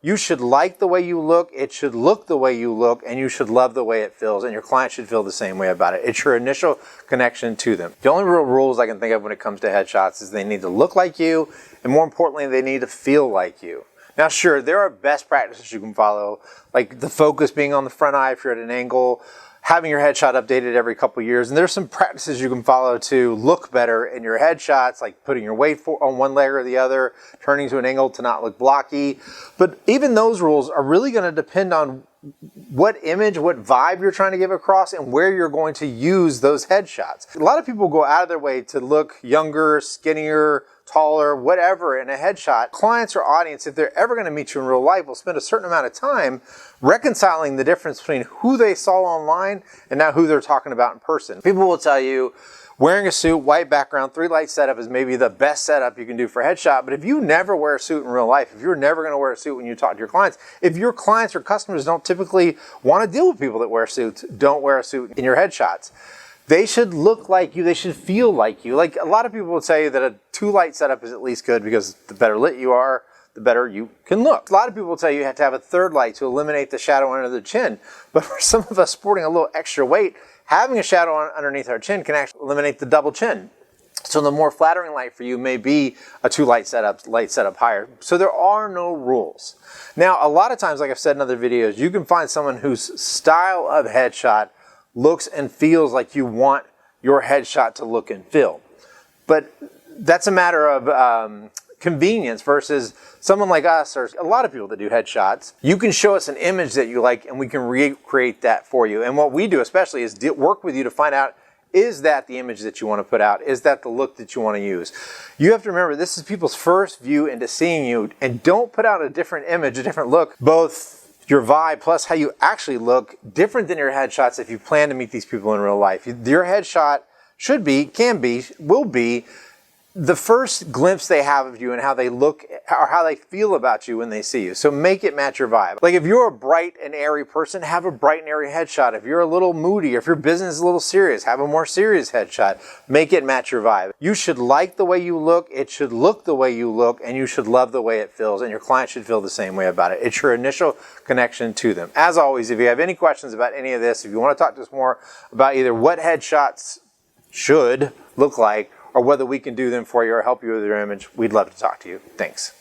You should like the way you look, it should look the way you look, and you should love the way it feels, and your client should feel the same way about it. It's your initial connection to them. The only real rules I can think of when it comes to headshots is they need to look like you, and more importantly, they need to feel like you. Now sure, there are best practices you can follow, like the focus being on the front eye if you're at an angle, having your headshot updated every couple years, and there's some practices you can follow to look better in your headshots, like putting your weight on one leg or the other, turning to an angle to not look blocky. But even those rules are really going to depend on what image, what vibe you're trying to give across, and where you're going to use those headshots. A lot of people go out of their way to look younger, skinnier, taller, whatever in a headshot. Clients or audience, if they're ever going to meet you in real life, will spend a certain amount of time reconciling the difference between who they saw online and now who they're talking about in person. People will tell you wearing a suit, white background, 3-light setup is maybe the best setup you can do for a headshot, but if you never wear a suit in real life, if you're never going to wear a suit when you talk to your clients, if your clients or customers don't typically want to deal with people that wear suits, don't wear a suit in your headshots. They should look like you, they should feel like you. Like a lot of people will tell you that a 2-light setup is at least good because the better lit you are, the better you can look. A lot of people will tell you have to have a 3rd light to eliminate the shadow under the chin. But for some of us sporting a little extra weight, having a shadow underneath our chin can actually eliminate the double chin. So the more flattering light for you may be a 2-light setup higher. So there are no rules. Now, a lot of times, like I've said in other videos, you can find someone whose style of headshot looks and feels like you want your headshot to look and feel. But that's a matter of convenience versus someone like us or a lot of people that do headshots. You can show us an image that you like and we can recreate that for you. And what we do especially is work with you to find out, is that the image that you want to put out? Is that the look that you want to use? You have to remember, this is people's first view into seeing you, and don't put out a different image, a different look, both your vibe plus how you actually look different than your headshots if you plan to meet these people in real life. Your headshot should be, can be, will be the first glimpse they have of you and how they look or how they feel about you when they see you. So make it match your vibe. Like if you're a bright and airy person, have a bright and airy headshot. If you're a little moody or if your business is a little serious, have a more serious headshot. Make it match your vibe. You should like the way you look, it should look the way you look, and you should love the way it feels, and your client should feel the same way about it. It's your initial connection to them. As always, if you have any questions about any of this, if you want to talk to us more about either what headshots should look like, or whether we can do them for you or help you with your image, we'd love to talk to you. Thanks.